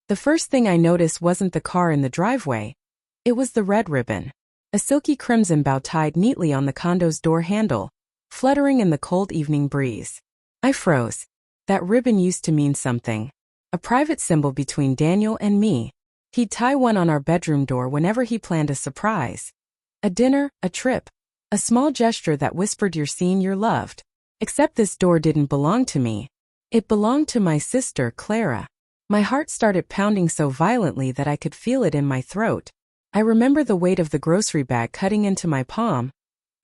The first thing I noticed wasn't the car in the driveway. It was the red ribbon. A silky crimson bow tied neatly on the condo's door handle, fluttering in the cold evening breeze. I froze. That ribbon used to mean something. A private symbol between Daniel and me. He'd tie one on our bedroom door whenever he planned a surprise. A dinner, a trip. A small gesture that whispered you're seen, you're loved. Except this door didn't belong to me. It belonged to my sister, Clara. My heart started pounding so violently that I could feel it in my throat. I remember the weight of the grocery bag cutting into my palm,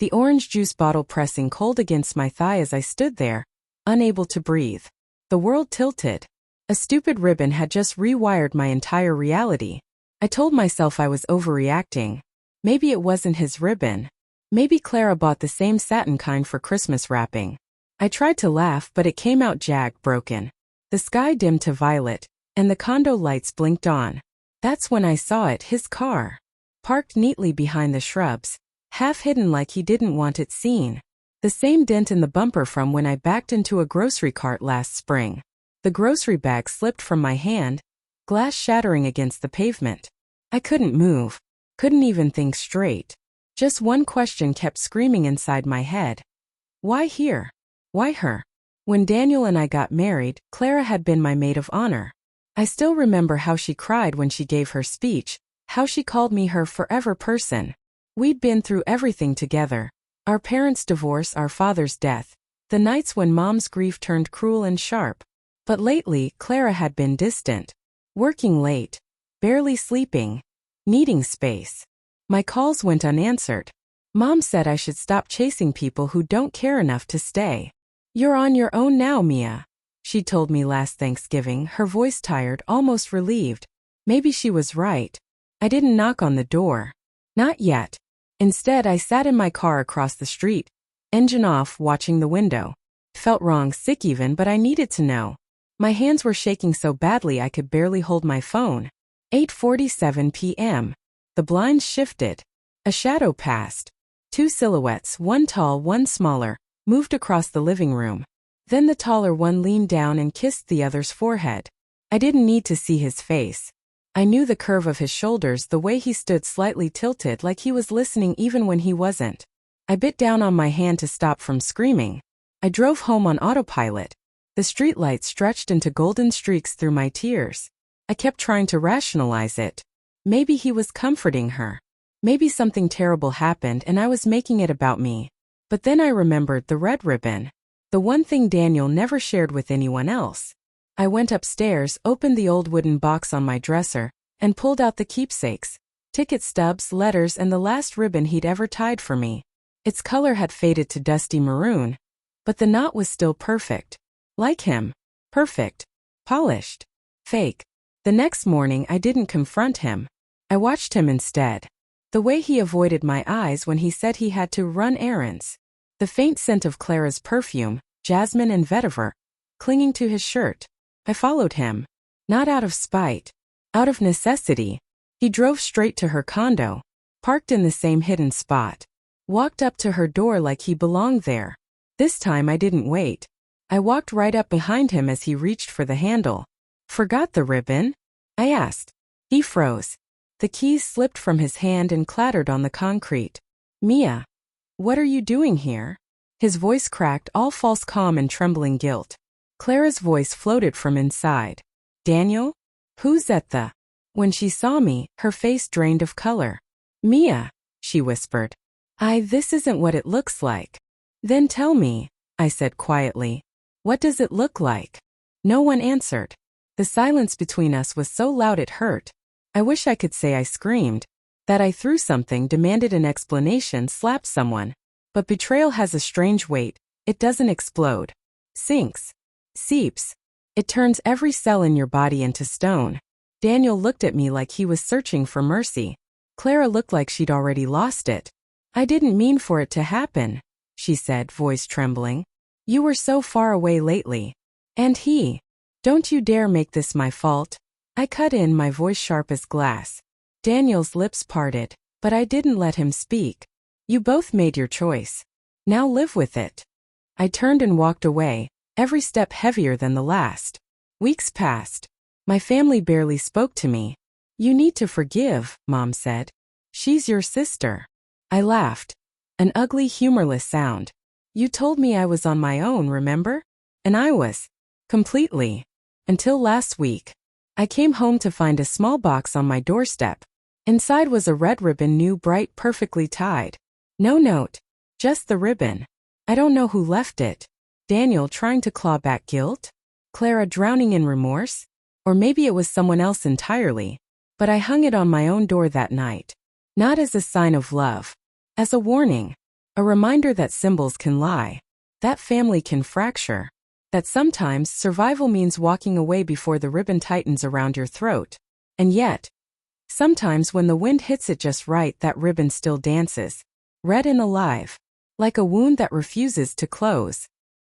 the orange juice bottle pressing cold against my thigh as I stood there, unable to breathe. The world tilted. A stupid ribbon had just rewired my entire reality. I told myself I was overreacting. Maybe it wasn't his ribbon. Maybe Clara bought the same satin kind for Christmas wrapping. I tried to laugh, but it came out jagged, broken. The sky dimmed to violet, and the condo lights blinked on. That's when I saw it, his car. Parked neatly behind the shrubs, half hidden like he didn't want it seen. The same dent in the bumper from when I backed into a grocery cart last spring. The grocery bag slipped from my hand, glass shattering against the pavement. I couldn't move, couldn't even think straight. Just one question kept screaming inside my head. Why here? Why her? When Daniel and I got married, Clara had been my maid of honor. I still remember how she cried when she gave her speech, how she called me her forever person. We'd been through everything together. Our parents' divorce, our father's death, the nights when Mom's grief turned cruel and sharp. But lately, Clara had been distant. Working late. Barely sleeping. Needing space. My calls went unanswered. Mom said I should stop chasing people who don't care enough to stay. You're on your own now, Mia. She told me last Thanksgiving, her voice tired, almost relieved. Maybe she was right. I didn't knock on the door. Not yet. Instead, I sat in my car across the street, engine off, watching the window. Felt wrong, sick even, but I needed to know. My hands were shaking so badly I could barely hold my phone. 8:47 p.m. The blinds shifted. A shadow passed. Two silhouettes, one tall, one smaller, moved across the living room. Then the taller one leaned down and kissed the other's forehead. I didn't need to see his face. I knew the curve of his shoulders, the way he stood slightly tilted like he was listening even when he wasn't. I bit down on my hand to stop from screaming. I drove home on autopilot. The streetlights stretched into golden streaks through my tears. I kept trying to rationalize it. Maybe he was comforting her. Maybe something terrible happened and I was making it about me. But then I remembered the red ribbon. The one thing Daniel never shared with anyone else. I went upstairs, opened the old wooden box on my dresser, and pulled out the keepsakes. Ticket stubs, letters, and the last ribbon he'd ever tied for me. Its color had faded to dusty maroon. But the knot was still perfect. Like him. Perfect. Polished. Fake. The next morning I didn't confront him. I watched him instead. The way he avoided my eyes when he said he had to run errands. The faint scent of Clara's perfume, jasmine and vetiver, clinging to his shirt. I followed him. Not out of spite. Out of necessity. He drove straight to her condo. Parked in the same hidden spot. Walked up to her door like he belonged there. This time I didn't wait. I walked right up behind him as he reached for the handle. Forgot the ribbon? I asked. He froze. The keys slipped from his hand and clattered on the concrete. Mia. What are you doing here? His voice cracked, all false calm and trembling guilt. Clara's voice floated from inside. Daniel? Who's at the? When she saw me, her face drained of color. Mia, she whispered. This isn't what it looks like. Then tell me, I said quietly. What does it look like? No one answered. The silence between us was so loud it hurt. I wish I could say I screamed. That I threw something, demanded an explanation, slapped someone. But betrayal has a strange weight. It doesn't explode. Sinks. Seeps. It turns every cell in your body into stone. Daniel looked at me like he was searching for mercy. Clara looked like she'd already lost it. I didn't mean for it to happen, she said, voice trembling. You were so far away lately. And he. Don't you dare make this my fault. I cut in, my voice sharp as glass. Daniel's lips parted, but I didn't let him speak. You both made your choice. Now live with it. I turned and walked away, every step heavier than the last. Weeks passed. My family barely spoke to me. You need to forgive, Mom said. She's your sister. I laughed. An ugly, humorless sound. You told me I was on my own, remember? And I was. Completely. Until last week. I came home to find a small box on my doorstep. Inside was a red ribbon, new, bright, perfectly tied. No note. Just the ribbon. I don't know who left it. Daniel trying to claw back guilt? Clara drowning in remorse? Or maybe it was someone else entirely. But I hung it on my own door that night. Not as a sign of love. As a warning. A reminder that symbols can lie. That family can fracture. That sometimes survival means walking away before the ribbon tightens around your throat. And yet, sometimes when the wind hits it just right, that ribbon still dances. Red and alive. Like a wound that refuses to close.